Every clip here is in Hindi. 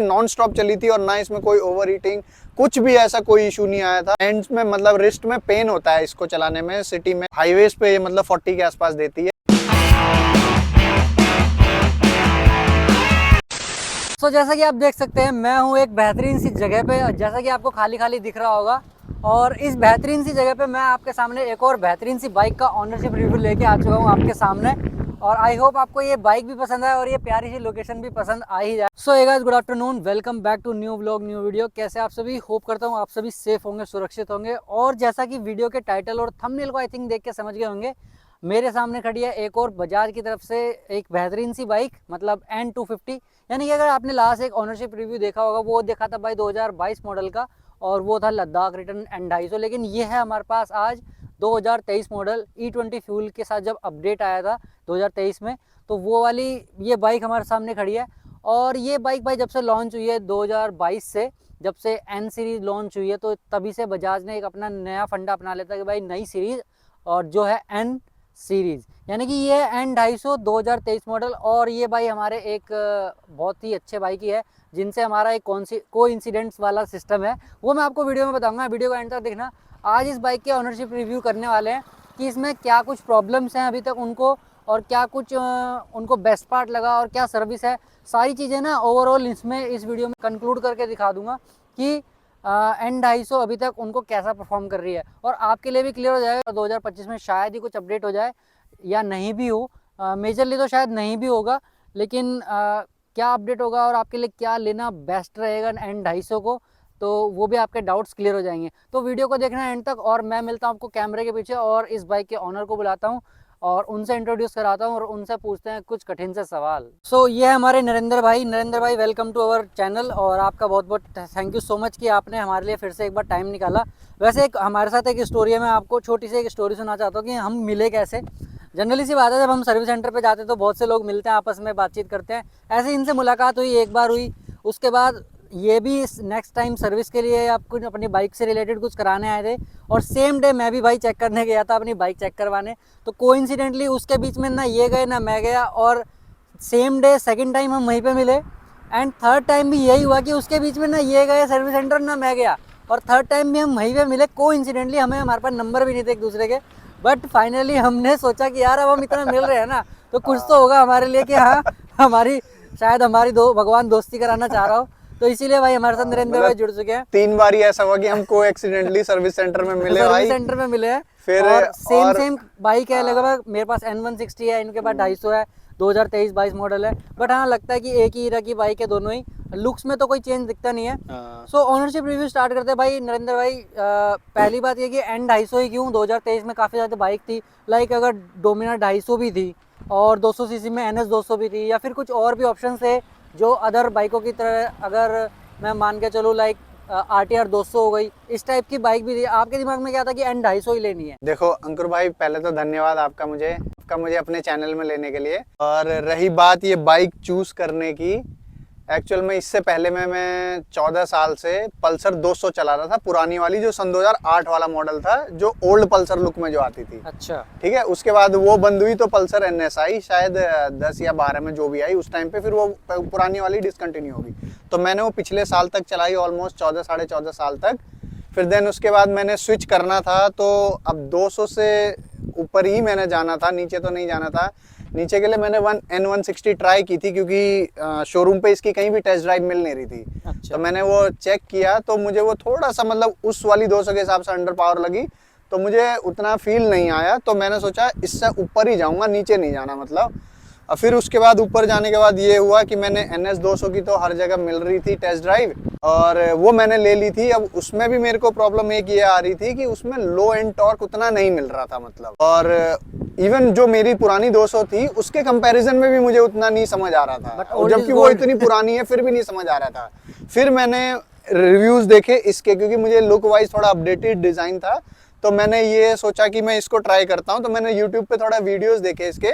नॉन स्टॉप चली थी और ना इसमें कोई ओवर हीटिंग कुछ भी ऐसा कोई इशू नहीं आया था। एंड्स में मतलब रिस्ट में पेन होता है इसको चलाने में, सिटी में हाईवेज पे ये मतलब 40 के आसपास देती है। तो जैसा कि आप देख सकते हैं मैं हूँ एक बेहतरीन सी जगह पे, जैसा कि आपको खाली खाली दिख रहा होगा। और इस बेहतरीन सी जगह पे मैं आपके सामने एक और बेहतरीन सी बाइक का ऑनरशिप रिव्यू लेके आ चुका हूँ आपके सामने। और आई होप आपको ये बाइक भी पसंद आए और ये प्यारी सी लोकेशन भी पसंद आ ही जाए। So hey guys, good afternoon, welcome back to new vlog new video. कैसे आप सभी? होप करता हूँ आप सभी सेफ होंगे, सुरक्षित होंगे। और जैसा कि वीडियो के टाइटल और थंबनेल को आई थिंक देख के समझ गए होंगे, मेरे सामने खड़ी है एक और बजाज की तरफ से एक बेहतरीन सी बाइक, मतलब N250। यानी कि अगर आपने लास्ट एक ऑनरशिप रिव्यू देखा होगा, वो देखा था भाई 2022 मॉडल का, और वो था लद्दाख रिटर्न N250। लेकिन ये है हमारे पास आज 2023 मॉडल E20 फ्यूल के साथ जब अपडेट आया था 2023 में, तो वो वाली ये बाइक हमारे सामने खड़ी है। और ये बाइक भाई जब से लॉन्च हुई है 2022 से, जब से N सीरीज़ लॉन्च हुई है, तो तभी से बजाज ने एक अपना नया फंडा अपना लेता है कि भाई नई सीरीज़, और जो है N सीरीज़, यानी कि ये N250 2023 मॉडल। और ये भाई हमारे एक बहुत ही अच्छे बाइक ही है, जिनसे हमारा एक कोइंसिडेंस वाला सिस्टम है, वो मैं आपको वीडियो में बताऊंगा। वीडियो को एंड तक देखना। आज इस बाइक के ऑनरशिप रिव्यू करने वाले हैं कि इसमें क्या कुछ प्रॉब्लम्स हैं अभी तक उनको, और क्या कुछ उनको बेस्ट पार्ट लगा, और क्या सर्विस है। सारी चीज़ें ना ओवरऑल इसमें इस वीडियो में कंक्लूड करके दिखा दूंगा कि N250 अभी तक उनको कैसा परफॉर्म कर रही है। और आपके लिए भी क्लियर हो जाएगा 2025 में शायद ही कुछ अपडेट हो जाए या नहीं भी हो, मेजरली तो शायद नहीं भी होगा, लेकिन क्या अपडेट होगा और आपके लिए क्या लेना बेस्ट रहेगा N250 को, तो वो भी आपके डाउट्स क्लियर हो जाएंगे। तो वीडियो को देखना एंड तक, और मैं मिलता हूँ आपको कैमरे के पीछे और इस बाइक के ऑनर को बुलाता हूँ और उनसे इंट्रोड्यूस कराता हूँ और उनसे पूछते हैं कुछ कठिन से सवाल। सो ये है हमारे नरेंद्र भाई। नरेंद्र भाई, वेलकम टू अवर चैनल, और आपका बहुत बहुत थैंक यू सो मच कि आपने हमारे लिए फिर से एक बार टाइम निकाला। वैसे एक हमारे साथ एक स्टोरी है, मैं आपको छोटी सी एक स्टोरी सुनाना चाहता हूँ कि हम मिले कैसे। जनरली सी बात है, जब हम सर्विस सेंटर पे जाते हैं तो बहुत से लोग मिलते हैं, आपस में बातचीत करते हैं। ऐसे इनसे मुलाकात हुई, एक बार हुई, उसके बाद ये भी नेक्स्ट टाइम सर्विस के लिए आप कुछ अपनी बाइक से रिलेटेड कुछ कराने आए थे, और सेम डे मैं भी भाई चेक करने गया था अपनी बाइक चेक करवाने। तो कोइंसिडेंटली उसके बीच में ना ये गए ना मैं गया, और सेम डे सेकंड टाइम हम वहीं पे मिले, एंड थर्ड टाइम भी यही हुआ कि उसके बीच में ना ये गए सर्विस सेंटर ना मैं गया, और थर्ड टाइम भी हम वहीं पे मिले। कोइंसिडेंटली हमारे पास नंबर भी नहीं थे एक दूसरे के, बट फाइनली हमने सोचा कि यार अब हम इतना मिल रहे हैं ना, तो कुछ तो होगा हमारे लिए कि हाँ शायद हमारी भगवान दोस्ती कराना चाह रहा हो। तो इसीलिए भाई हमारे साथ नरेंद्र भाई जुड़ चुके हैं। 3 बार ही ऐसा हुआ कि हमको एक्सीडेंटली सर्विस सेंटर में मिले सर्विस सेंटर में मिले हैं। फिर और सेम बाइक है लगभग। मेरे पास N160 है, इनके पास 250 है, 2023-22 मॉडल है। बट हाँ, लगता है कि एक ही इरा की बाइक है दोनों ही। लुक्स में तो कोई चेंज दिखता नहीं है। सो ऑनरशिप रिव्यू स्टार्ट करते हैं भाई। नरेंद्र भाई, पहली बात ये कि N250 ही क्यों? 2023 में काफ़ी ज़्यादा बाइक थी, लाइक अगर डोमिनार 250 भी थी, और 200 सीसी में NS200 भी थी, या फिर कुछ और भी ऑप्शन थे जो अदर बाइकों की तरह, अगर मैं मान के चलूँ लाइक RTR 200 हो गई, इस टाइप की बाइक भी थी। आपके दिमाग में क्या था कि N250 ही लेनी है? देखो अंकुर भाई, पहले तो धन्यवाद आपका मुझे अपने चैनल में लेने के लिए। और रही बात ये बाइक चूज करने की, एक्चुअल में इससे पहले मैं 14 साल से पल्सर 200 चला रहा था, पुरानी वाली, जो सन 2008 वाला मॉडल था, जो ओल्ड पल्सर लुक में जो आती थी। अच्छा, ठीक है। उसके बाद वो बंद हुई तो पल्सर NS आई, शायद 10 या 12 में जो भी आई उस टाइम पे, फिर वो पुरानी वाली डिसकंटिन्यू होगी। तो मैंने वो पिछले साल तक चलाई, ऑलमोस्ट 14 साढ़े 14 साल तक। फिर देन उसके बाद मैंने स्विच करना था, तो अब 200 से ऊपर ही मैंने जाना था, नीचे तो नहीं जाना था। नीचे के लिए मैंने N160 ट्राई की थी, क्योंकि शोरूम पे इसकी कहीं भी टेस्ट ड्राइव मिल नहीं रही थी। अच्छा। तो मैंने वो चेक किया, तो मुझे वो थोड़ा सा मतलब उस वाली 200 के हिसाब से अंडर पावर लगी, तो मुझे उतना फील नहीं आया। तो मैंने सोचा इससे ऊपर ही जाऊंगा, नीचे नहीं जाना मतलब। और फिर उसके बाद ऊपर जाने के बाद ये हुआ कि मैंने NS200 की तो हर जगह मिल रही थी टेस्ट ड्राइव, और वो मैंने ले ली थी। अब उसमें भी मेरे को प्रॉब्लम एक ये आ रही थी कि उसमें लो एंड टॉर्क उतना नहीं मिल रहा था मतलब, और इवन जो मेरी पुरानी 200 थी उसके कंपैरिजन में भी मुझे उतना नहीं समझ आ रहा था, और जबकि वो इतनी पुरानी है फिर भी नहीं समझ आ रहा था। फिर मैंने रिव्यूज देखे इसके, क्योंकि मुझे लुक वाइज थोड़ा अपडेटेड डिजाइन था, तो मैंने ये सोचा कि मैं इसको ट्राई करता हूँ। तो मैंने यूट्यूब पे थोड़ा वीडियोस देखे इसके,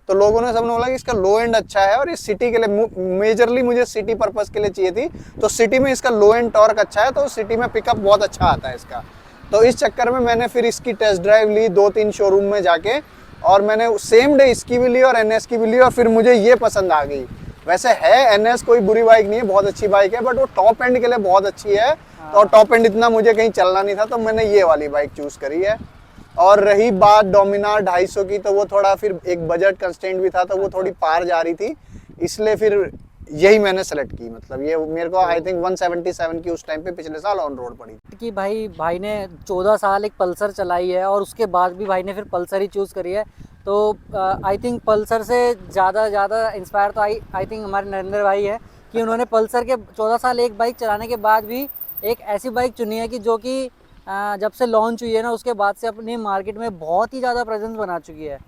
तो लोगों ने सबने बोला कि इसका लो एंड अच्छा है, और ये सिटी के लिए, मेजरली मुझे सिटी पर्पस के लिए चाहिए थी, तो सिटी में इसका लो एंड टॉर्क अच्छा है, तो सिटी में पिकअप बहुत अच्छा आता है इसका। तो इस चक्कर में मैंने फिर इसकी टेस्ट ड्राइव ली 2-3 शोरूम में जाके, और मैंने सेम डे इसकी भी ली और NS की भी ली, और फिर मुझे ये पसंद आ गई। वैसे है एनएस कोई बुरी बाइक नहीं है, बहुत अच्छी बाइक है, बट वो टॉप एंड के लिए बहुत अच्छी है। तो टॉप एंड इतना मुझे कहीं चलना नहीं था, तो मैंने ये वाली बाइक चूज करी है। और रही बात डोमिनार 250 की, तो वो थोड़ा फिर एक बजट कंस्ट्रेंट भी था, तो वो थोड़ी पार जा रही थी, इसलिए फिर यही मैंने सेलेक्ट की। मतलब ये मेरे को आई थिंक 177 की उस टाइम पे पिछले साल ऑन रोड पड़ी। कि भाई ने 14 साल एक पल्सर चलाई है और उसके बाद भी भाई ने फिर पल्सर ही चूज़ करी है। तो आई थिंक पल्सर से ज़्यादा इंस्पायर तो आई थिंक हमारे नरेंद्र भाई है कि उन्होंने पल्सर के 14 साल एक बाइक चलाने के बाद भी एक ऐसी बाइक चुनी है कि जो कि जब से लॉन्च हुई है ना उसके बाद से अपनी मार्केट में बहुत ही ज़्यादा प्रेजेंस बना चुकी है।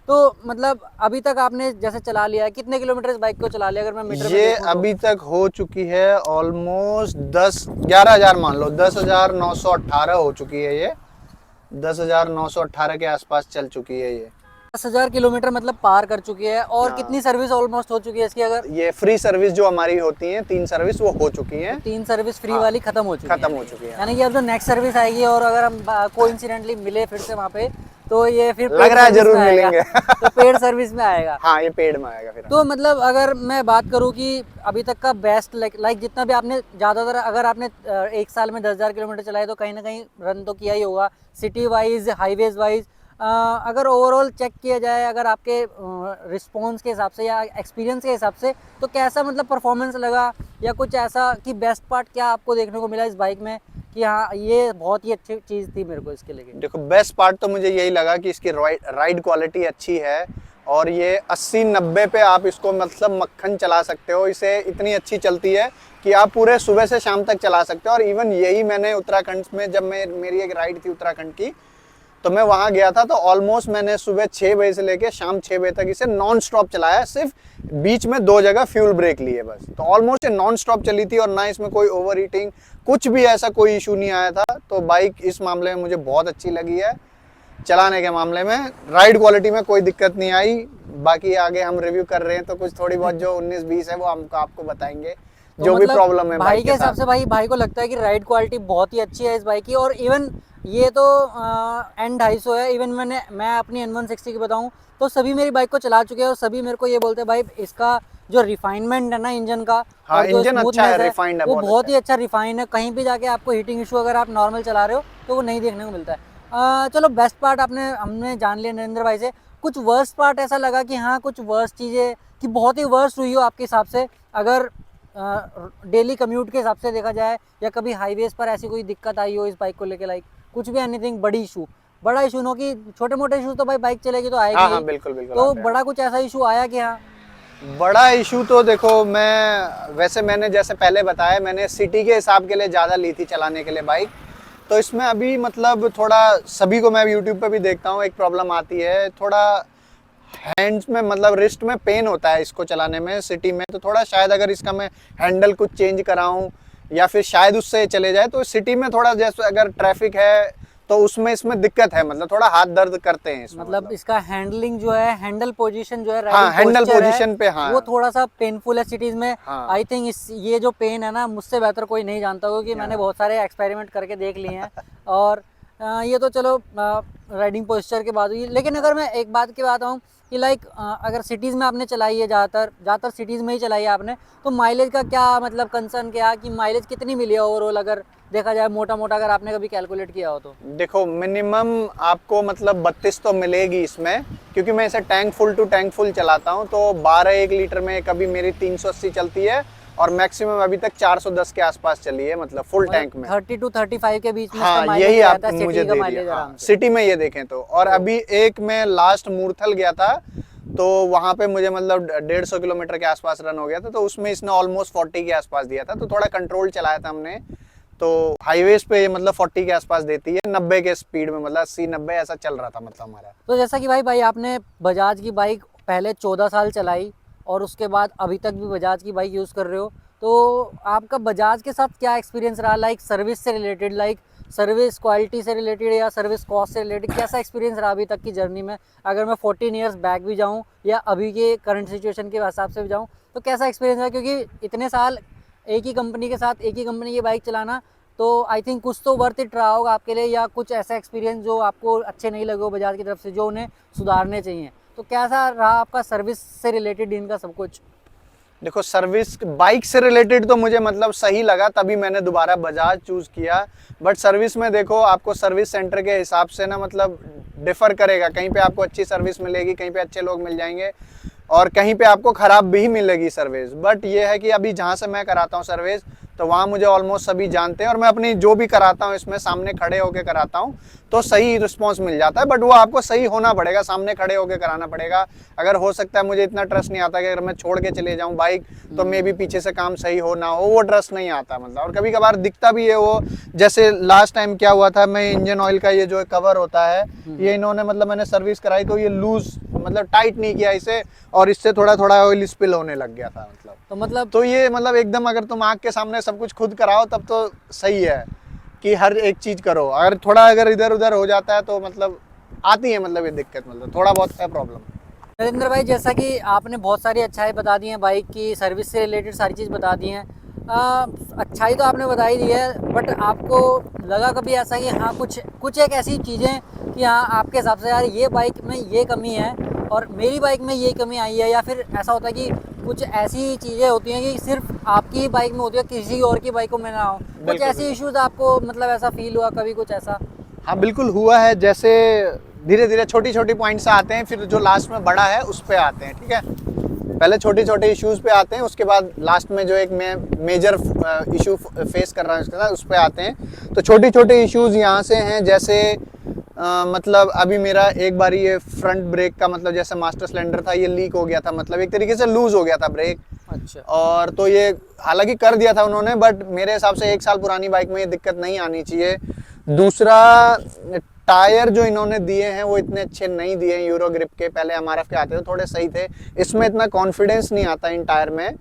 तो मतलब अभी तक आपने जैसे चला लिया है, कितने किलोमीटर इस बाइक को चला लिया अगर मैं मीटर ये अभी तक हो चुकी है ऑलमोस्ट 11,000 मान लो, 10,918 हो चुकी है ये, 10,918 के आसपास चल चुकी है ये। 10,000 किलोमीटर मतलब पार कर चुकी है। और हाँ। कितनी सर्विस ऑलमोस्ट हो चुकी है इसकी? अगर ये फ्री सर्विस जो हमारी होती है 3 सर्विस वो हो चुकी है। 3 सर्विस फ्री हाँ, वाली खत्म हो चुकी है। खत्म हो चुकी है। यानी कि अब जो नेक्स्ट सर्विस आएगी और अगर हम कोइंसिडेंटली मिले फिर से वहाँ पे, तो ये फिर लग रहा है जरूर मिलेंगे। तो पेड सर्विस में आएगा। हाँ, ये पेड में आएगा फिर। तो मतलब अगर मैं बात करूँ कि अभी तक का बेस्ट लाइक जितना भी आपने ज़्यादातर, अगर आपने एक साल में 10,000 किलोमीटर चलाए तो कहीं ना कहीं रन तो किया ही होगा, सिटी वाइज हाईवेज वाइज। अगर ओवरऑल चेक किया जाए, अगर आपके रिस्पॉन्स के हिसाब से या एक्सपीरियंस के हिसाब से, तो कैसा मतलब परफॉर्मेंस लगा, या कुछ ऐसा कि बेस्ट पार्ट क्या आपको देखने को मिला इस बाइक में कि हाँ ये बहुत ही अच्छी चीज़ थी मेरे को इसके लिए? देखो, बेस्ट पार्ट तो मुझे यही लगा कि इसकी राइड क्वालिटी अच्छी है, और ये 80-90 पे आप इसको मतलब मक्खन चला सकते हो। इसे इतनी अच्छी चलती है कि आप पूरे सुबह से शाम तक चला सकते हो। और इवन यही मैंने उत्तराखंड में, जब मेरी एक राइड थी उत्तराखंड की, तो मैं वहाँ गया था, तो ऑलमोस्ट मैंने सुबह 6 बजे से लेके शाम 6 बजे तक इसे नॉन स्टॉप चलाया, सिर्फ बीच में 2 जगह फ्यूल ब्रेक लिए बस। तो ऑलमोस्ट ये नॉन स्टॉप चली थी, और ना इसमें कोई ओवर हीटिंग कुछ भी ऐसा कोई इशू नहीं आया था। तो बाइक इस मामले में मुझे बहुत अच्छी लगी है। चलाने के मामले में राइड क्वालिटी में कोई दिक्कत नहीं आई। बाकी आगे हम रिव्यू कर रहे हैं, तो कुछ थोड़ी बहुत जो 19-20 है वो हम आपको बताएंगे, तो जो भी मतलब प्रॉब्लम है भाई के हिसाब से। भाई को लगता है कि राइड क्वालिटी बहुत ही अच्छी है इस बाइक की। और इवन ये तो N250 है, इवन मैं अपनी N160 की बताऊं तो सभी मेरी बाइक को चला चुके हैं और सभी मेरे को ये बोलते हैं भाई इसका जो रिफाइनमेंट है ना इंजन का, हाँ, और जो इंजन अच्छा है, रिफाइंड है, वो बहुत ही अच्छा रिफाइन है। कहीं भी जाके आपको हीटिंग इशू अगर आप नॉर्मल चला रहे हो तो वो नहीं देखने को मिलता है। चलो बेस्ट पार्ट हमने जान लिया नरेंद्र भाई से। कुछ वर्स्ट पार्ट ऐसा लगा कि हाँ कुछ वर्स्ट चीज़ें कि बहुत ही वर्स्ट हुई हो आपके हिसाब से, अगर डेली कम्यूट के हिसाब से देखा जाए, या कभी हाईवेज पर ऐसी कोई दिक्कत आई हो इस बाइक को लेके, लाइक कुछ भी एनीथिंग बड़ा इशू नो कि छोटे मोटे इशू तो भाई बाइक चलेगी तो आएगी। हाँ, बिल्कुल बिल्कुल। तो बड़ा कुछ ऐसा इशू आया कि हाँ? बड़ा इशू तो देखो, मैंने जैसे पहले बताया, मैंने सिटी के हिसाब के लिए ज़्यादा ली थी चलाने के लिए बाइक। तो इसमें अभी मतलब थोड़ा सभी को मैं यूट्यूब पे भी देखता हूँ, एक प्रॉब्लम आती है, थोड़ा हैंड्स में मतलब रिस्ट में पेन होता है इसको चलाने में सिटी में। तो थोड़ा शायद अगर इसका मैं हैंडल कुछ चेंज कराऊं, या फिर शायद उससे चले जाए, तो सिटी में थोड़ा जैसे अगर ट्रैफिक है तो उसमें इसमें दिक्कत है, मतलब थोड़ा हाथ दर्द करते हैं इसमें। मतलब इसका हैंडलिंग जो है, हैंडल पोजीशन जो है, हाँ, हैंडल पोजीशन पे, हाँ, वो थोड़ा सा पेनफुल है सिटीज में। हाँ। आई थिंक ये जो पेन है ना, मुझसे बेहतर कोई नहीं जानता होगा, कि मैंने बहुत सारे एक्सपेरिमेंट करके देख लिए हैं। और ये तो चलो राइडिंग पोस्चर के बाद हुई। लेकिन अगर मैं एक बात की बात आऊँ कि लाइक अगर सिटीज़ में आपने चलाई है, ज़्यादातर सिटीज़ में ही चलाई है आपने, तो माइलेज का क्या मतलब कंसर्न क्या, कि माइलेज कितनी मिली है ओवरऑल, अगर देखा जाए मोटा अगर आपने कभी कैलकुलेट किया हो तो? देखो, मिनिमम आपको मतलब 32 तो मिलेगी इसमें, क्योंकि मैं इसे टैंक फुल चलाता हूँ। तो 12 लीटर में कभी मेरी 380 चलती है, और मैक्सिमम अभी तक 410 के आसपास चली है, मतलब फुल टैंक में 30 to 35 के बीच में। हाँ, यही आप मुझे दे दिया। हाँ, सिटी में ये देखें तो। और अभी एक मैं लास्ट मूर्थल गया था, तो वहाँ पे मुझे मतलब 150 किलोमीटर के आसपास रन हो गया था, तो उसमें इसने ऑलमोस्ट 40 के आसपास दिया था। तो थोड़ा कंट्रोल चलाया था हमने। तो हाईवेज पे ये मतलब 40 के आसपास देती है, 90 के स्पीड में, मतलब 80-90 ऐसा चल रहा था मतलब हमारा। तो जैसा कि भाई आपने बजाज की बाइक पहले 14 साल चलाई, और उसके बाद अभी तक भी बजाज की बाइक यूज़ कर रहे हो, तो आपका बजाज के साथ क्या एक्सपीरियंस रहा, लाइक सर्विस से रिलेटेड, लाइक सर्विस क्वालिटी से रिलेटेड, या सर्विस कॉस्ट से रिलेटेड, कैसा एक्सपीरियंस रहा अभी तक की जर्नी में? अगर मैं 14 ईयर्स बैक भी जाऊँ, या अभी के करंट सिचुएशन के हिसाब से भी जाऊँ, तो कैसा एक्सपीरियंस रहा? क्योंकि इतने साल एक ही कंपनी के साथ एक ही कंपनी की बाइक चलाना, तो आई थिंक कुछ तो वर्थ इट रहा होगा आपके लिए, या कुछ ऐसा एक्सपीरियंस जो आपको अच्छे नहीं लगे हो बजाज की तरफ से, जो उन्हें सुधारने चाहिए। तो कैसा रहा आपका सर्विस से रिलेटेड इनका सब कुछ? देखो सर्विस बाइक से रिलेटेड तो मुझे मतलब सही लगा, तभी मैंने दोबारा बजाज चूज किया। बट सर्विस में देखो आपको सर्विस सेंटर के हिसाब से ना मतलब डिफर करेगा, कहीं पे आपको अच्छी सर्विस मिलेगी, कहीं पे अच्छे लोग मिल जाएंगे और कहीं पे आपको खराब भी मिलेगी सर्विस। बट ये है कि अभी जहाँ से मैं कराता हूँ सर्विस तो वहाँ मुझे ऑलमोस्ट सभी जानते हैं और मैं अपनी जो भी कराता हूँ इसमें सामने खड़े होकर कराता हूँ तो सही रिस्पांस मिल जाता है। बट वो आपको सही होना पड़ेगा, सामने खड़े होकर कराना पड़ेगा। अगर हो सकता है, मुझे इतना ट्रस्ट नहीं आता कि अगर मैं छोड़ के चले जाऊँ बाइक तो मे भी पीछे से काम सही हो ना हो, वो ट्रस्ट नहीं आता मतलब। और कभी कभार दिखता भी है वो, जैसे लास्ट टाइम क्या हुआ था, मैं इंजन ऑयल का ये जो कवर होता है ये इन्होंने मतलब मैंने सर्विस कराई तो ये लूज मतलब टाइट नहीं किया इसे और इससे थोड़ा थोड़ा ऑयल स्पिल होने लग गया था मतलब। तो ये मतलब एकदम अगर तुम आँख के सामने सब कुछ खुद कराओ तब तो सही है कि हर एक चीज करो। अगर इधर उधर हो जाता है तो मतलब आती है मतलब ये दिक्कत, मतलब थोड़ा बहुत है प्रॉब्लम। नरेंद्र भाई, जैसा कि आपने बहुत सारी अच्छाई बता दी हैं, बाइक की सर्विस से रिलेटेड सारी चीज़ बता दी हैं। अच्छाई तो आपने बता ही दी है, बट आपको लगा कभी ऐसा कि हाँ कुछ एक ऐसी चीज़ें कि हाँ आपके हिसाब से यार ये बाइक में ये कमी है और मेरी बाइक में ये कमी आई है, या फिर ऐसा होता है कि कुछ ऐसी चीज़ें होती हैं कि सिर्फ आपकी ही बाइक में होती है, किसी और की बाइकों में ना हो, कुछ ऐसे इश्यूज आपको मतलब ऐसा फील हुआ कभी, कुछ ऐसा? हाँ बिल्कुल हुआ है। जैसे धीरे धीरे छोटी छोटी पॉइंट्स आते हैं, फिर जो लास्ट में बड़ा है उस पे आते हैं, ठीक है। पहले छोटे छोटे इश्यूज पे आते हैं, उसके बाद लास्ट में जो एक मैं मेजर इशू फेस कर रहा हूँ उसके साथ उस पे आते हैं। तो छोटे छोटे इश्यूज यहाँ से हैं, जैसे मतलब अभी मेरा एक बार ये फ्रंट ब्रेक का मतलब जैसे मास्टर सिलेंडर था ये लीक हो गया था, मतलब एक तरीके से लूज हो गया था ब्रेक। अच्छा। और तो ये हालांकि कर दिया था उन्होंने, बट मेरे हिसाब से 1 साल पुरानी बाइक में ये दिक्कत नहीं आनी चाहिए। दूसरा, टायर जो इन्होंने दिए हैं वो इतने अच्छे नहीं दिए हैं यूरो ग्रिप के, पहले एमआरएफ के आते थे थोड़े सही थे, इसमें इतना कॉन्फिडेंस नहीं आता इन टायर में।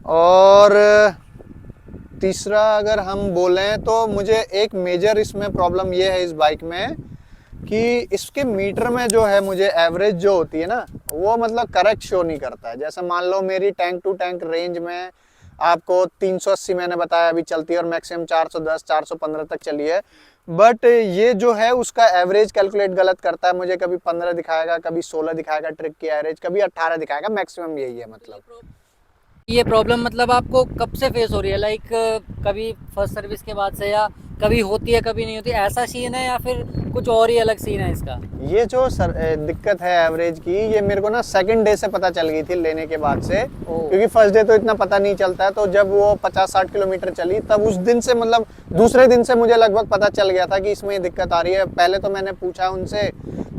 और तीसरा अगर हम बोलें तो मुझे एक मेजर इसमें प्रॉब्लम ये है इस बाइक में कि इसके मीटर में जो है मुझे एवरेज जो होती है ना वो मतलब करेक्ट शो नहीं करता है। जैसे मान लो मेरी टैंक टू टैंक रेंज में आपको 380 मैंने बताया अभी चलती है और मैक्सिमम 410 415 तक चली है, बट ये जो है उसका एवरेज कैलकुलेट गलत करता है, मुझे कभी 15 दिखाएगा, कभी 16 दिखाएगा ट्रिप की एवरेज, कभी 18 दिखाएगा, मैक्सिमम यही है मतलब। ये प्रॉब्लम मतलब आपको कब से फेस हो रही है, लाइक कभी फर्स्ट सर्विस के बाद से, या कभी होती है कभी नहीं होती, ऐसा सीन है या फिर कुछ और ही अलग सीन है इसका? ये जो दिक्कत है एवरेज की, ये मेरे को ना सेकंड डे से पता चल गई थी लेने के बाद से, क्योंकि फर्स्ट डे तो इतना पता नहीं चलता है। तो जब वो 50-60 किलोमीटर चली तब उस दिन से मतलब दूसरे दिन से मुझे लगभग पता चल गया था कि इसमें ये दिक्कत आ रही है। पहले तो मैंने पूछा उनसे,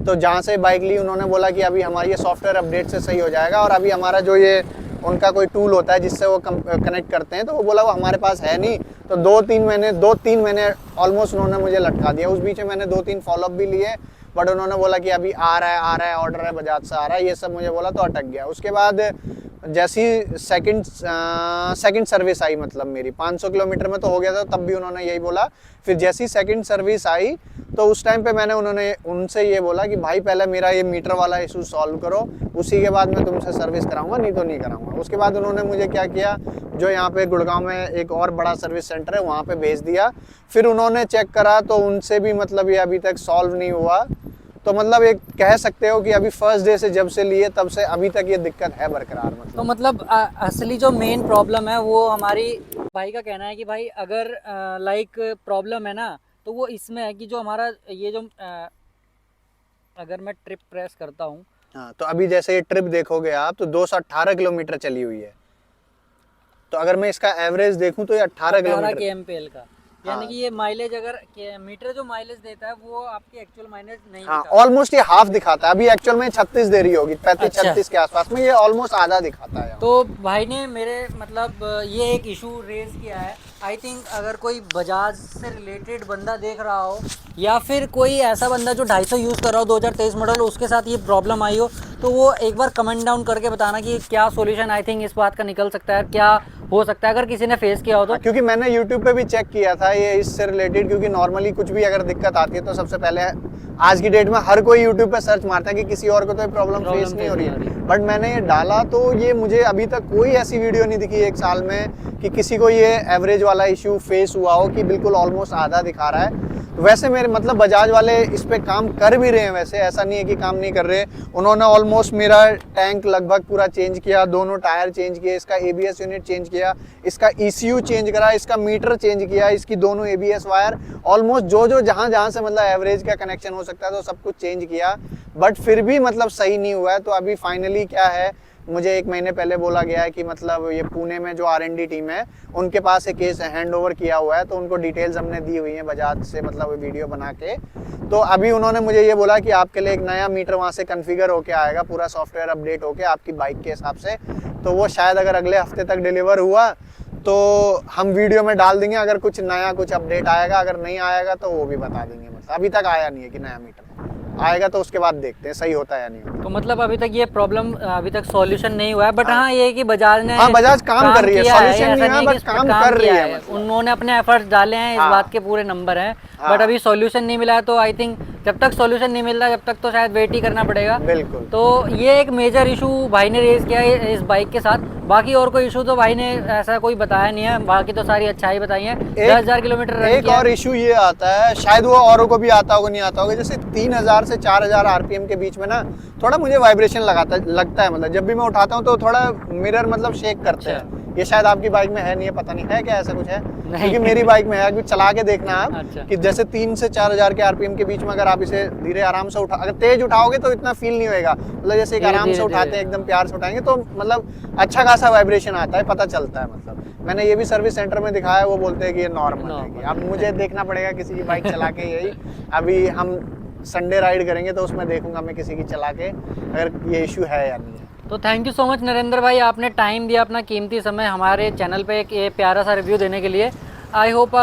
तो जहाँ से बाइक ली उन्होंने बोला कि अभी हमारी ये सॉफ्टवेयर अपडेट से सही हो जाएगा, और अभी हमारा जो ये उनका कोई टूल होता है जिससे वो कनेक्ट करते हैं, तो वो बोला वो हमारे पास है नहीं। तो 2-3 महीने ऑलमोस्ट उन्होंने मुझे लटका दिया। उस बीच में मैंने 2-3 फॉलोअप भी लिए, बट उन्होंने बोला कि अभी आ रहा है ऑर्डर है बजाज से आ रहा है, ये सब मुझे बोला तो अटक गया। उसके बाद जैसी सेकंड सर्विस आई, मतलब मेरी 500 किलोमीटर में तो हो गया था, तब भी उन्होंने यही बोला। फिर जैसी सेकंड सर्विस आई तो उस टाइम पे मैंने उनसे ये बोला कि भाई पहले मेरा ये मीटर वाला इशू सॉल्व करो, उसी के बाद मैं तुमसे सर्विस कराऊंगा, नहीं तो नहीं कराऊंगा। उसके बाद उन्होंने मुझे क्या किया, जो यहाँ पे गुड़गांव में एक और बड़ा सर्विस सेंटर है वहाँ पे भेज दिया। फिर उन्होंने चेक करा तो उनसे भी मतलब ये अभी तक सॉल्व नहीं हुआ। तो मतलब एक कह सकते हो कि अभी फर्स्ट डे से जब से लिए तब से अभी तक ये दिक्कत है बरकरार मतलब। तो मतलब असली जो मेन प्रॉब्लम है वो हमारी भाई का कहना है कि भाई अगर लाइक प्रॉब्लम है ना तो वो इसमें है कि जो हमारा ये जो अगर मैं ट्रिप प्रेस करता हूँ, हाँ, तो अभी जैसे ये ट्रिप देखोगे आप तो 218 किलोमीटर चली हुई है। तो अगर मैं इसका एवरेज देखूं तो ये 18 किलोमीटर kmpl का, यानी कि ये माइलेज अगर मीटर जो माइलेज देता है वो आपकी एक्चुअल माइलेज नहीं हाँ, दिखाता। ऑलमोस्ट ये हाफ दिखाता है। अभी एक्चुअल में 36 दे रही होगी, 35-36 के आसपास में, ये ऑलमोस्ट आधा दिखाता है। तो भाई ने मेरे मतलब ये एक इशू रेज किया है। आई थिंक अगर कोई बजाज से रिलेटेड बंदा देख रहा हो या फिर कोई ऐसा बंदा जो 250 यूज़ कर रहा हो 2023 मॉडल, उसके साथ ये प्रॉब्लम आई हो, तो वो एक बार कमेंट डाउन करके बताना कि क्या सॉल्यूशन आई थिंक इस बात का निकल सकता है, क्या हो सकता है अगर किसी ने फेस किया हो तो। क्योंकि मैंने YouTube पे भी चेक किया था ये इससे रिलेटेड, क्योंकि नॉर्मली कुछ भी अगर दिक्कत आती है तो सबसे पहले आज की डेट में हर कोई YouTube पे सर्च मारता है कि किसी और को तो प्रॉब्लम फेस नहीं हो रही है। बट मैंने ये डाला तो ये मुझे अभी तक कोई ऐसी वीडियो नहीं दिखी 1 साल में कि किसी को ये एवरेज वाला इशू फेस हुआ हो कि बिल्कुल ऑलमोस्ट आधा दिखा रहा है। वैसे मेरे मतलब बजाज वाले इस पे काम कर भी रहे हैं, वैसे ऐसा नहीं है कि काम नहीं कर रहे। उन्होंने ऑलमोस्ट मेरा टैंक लगभग पूरा चेंज किया, दोनों टायर चेंज किए, इसका ABS यूनिट चेंज किया, इसका ECU चेंज करा, इसका मीटर चेंज किया, इसकी दोनों ABS वायर, ऑलमोस्ट जो जहाँ जहाँ से मतलब एवरेज का कनेक्शन हो सकता है तो सब कुछ चेंज किया, बट फिर भी मतलब सही नहीं हुआ है। तो अभी फाइनली क्या है, मुझे 1 महीने पहले बोला गया है कि मतलब ये पुणे में जो R&D टीम है उनके पास एक केस हैंड ओवर किया हुआ है, तो उनको डिटेल्स हमने दी हुई हैं बजाज से, मतलब वीडियो बना के। तो अभी उन्होंने मुझे ये बोला कि आपके लिए एक नया मीटर वहाँ से कॉन्फ़िगर होके आएगा, पूरा सॉफ्टवेयर अपडेट होके आपकी बाइक के हिसाब से। तो वो शायद अगर अगले हफ्ते तक डिलीवर हुआ तो हम वीडियो में डाल देंगे, अगर कुछ नया कुछ अपडेट आएगा, अगर नहीं आएगा तो वो भी बता देंगे। मतलब अभी तक आया नहीं है कि नया मीटर आएगा, तो उसके बाद देखते हैं सही होता है या नहीं होता। तो मतलब अभी तक ये प्रॉब्लम अभी तक सॉल्यूशन नहीं हुआ है, बट हाँ ये है कि बजाज ने बजाज काम कर रही है, किया सॉल्यूशन नहीं ऐसा है कि बट इस पर काम कर रही किया है। मतलब उन्होंने अपने एफर्ट्स डाले हैं, इस बात के पूरे नंबर हैं, बट अभी सॉल्यूशन नहीं मिला है। तो आई थिंक जब तक सॉल्यूशन नहीं मिल रहा जब तक तो शायद वेट ही करना पड़ेगा। बिल्कुल। तो ये एक मेजर इशू भाई ने रेज किया है इस बाइक के साथ। बाकी और कोई इशू तो भाई ने ऐसा कोई बताया नहीं है, बाकी तो सारी अच्छाई बताई है। 10,000 किलोमीटर एक और इशू ये आता है, शायद वो औरों को भी आता होगा नहीं आता होगा, जैसे 3000 से 4000 RPM के बीच में ना थोड़ा मुझे वाइब्रेशन लगता है। मतलब जब भी मैं उठाता हूँ तो थोड़ा मिरर मतलब शेक करते हैं। ये शायद आपकी बाइक में है नहीं है, पता नहीं है क्या ऐसा कुछ है, क्योंकि मेरी बाइक में है। अभी चला के देखना आप कि जैसे 3 से 4000 के RPM के बीच में अगर आप इसे धीरे आराम से अगर तेज उठाओगे तो इतना फील नहीं होएगा, मतलब जैसे एक आराम से उठाते हैं एकदम प्यार से उठाएंगे तो मतलब अच्छा खासा वाइब्रेशन आता है, पता चलता है। मतलब मैंने ये भी सर्विस सेंटर में दिखाया, वो बोलते हैं कि ये नॉर्मल है। अब मुझे देखना पड़ेगा किसी की बाइक चला के, यही अभी हम संडे राइड करेंगे तो उसमें देखूंगा मैं किसी की चला के अगर ये इशू है या नहीं है। तो thank you so much Narendra भाई, आपने टाइम दिया, अपना कीमती समय हमारे चैनल पे एक ये प्यारा सा रिव्यू देने के लिए। आई होप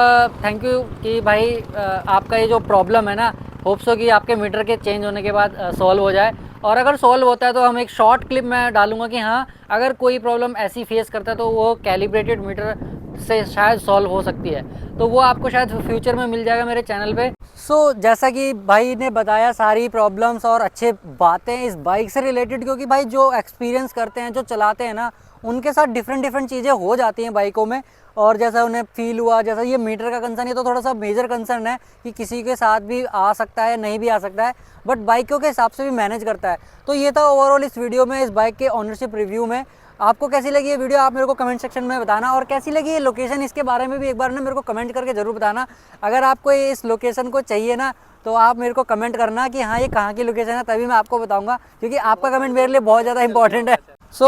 थैंक यू कि भाई आपका ये जो प्रॉब्लम है ना, होप सो कि आपके मीटर के चेंज होने के बाद सॉल्व हो जाए। और अगर सॉल्व होता है तो हम एक शॉर्ट क्लिप में डालूंगा कि हाँ अगर कोई प्रॉब्लम ऐसी फेस करता है तो वो कैलिब्रेटेड मीटर से शायद सॉल्व हो सकती है, तो वो आपको शायद फ्यूचर में मिल जाएगा मेरे चैनल पे। सो जैसा कि भाई ने बताया सारी प्रॉब्लम्स और अच्छे बातें इस बाइक से रिलेटेड, क्योंकि भाई जो एक्सपीरियंस करते हैं, जो चलाते हैं ना, उनके साथ डिफरेंट चीज़ें हो जाती हैं बाइकों में। और जैसा उन्हें फील हुआ, जैसा ये मीटर का कंसर्न, ये तो थोड़ा सा मेजर कंसर्न है कि किसी के साथ भी आ सकता है, नहीं भी आ सकता है, बट बाइकों के हिसाब से भी मैनेज करता है। तो ये था ओवरऑल इस वीडियो में, इस बाइक के ऑनरशिप रिव्यू में। आपको कैसी लगी ये वीडियो आप मेरे को कमेंट सेक्शन में बताना, और कैसी लगी ये लोकेशन, इसके बारे में भी एक बार ना मेरे को कमेंट करके ज़रूर बताना। अगर आपको इस लोकेशन को चाहिए ना तो आप मेरे को कमेंट करना कि हाँ ये कहाँ की लोकेशन है, तभी मैं आपको बताऊंगा, क्योंकि आपका कमेंट मेरे लिए बहुत ज़्यादा इंपॉर्टेंट है। सो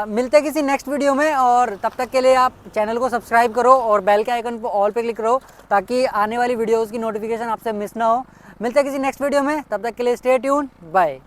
मिलते हैं किसी नेक्स्ट वीडियो में, और तब तक के लिए आप चैनल को सब्सक्राइब करो और बेल के आइकन पर ऑल पे क्लिक करो ताकि आने वाली वीडियोज़ की नोटिफिकेशन आपसे मिस ना हो। मिलते हैं किसी नेक्स्ट वीडियो में, तब तक के लिए स्टे ट्यून, बाय।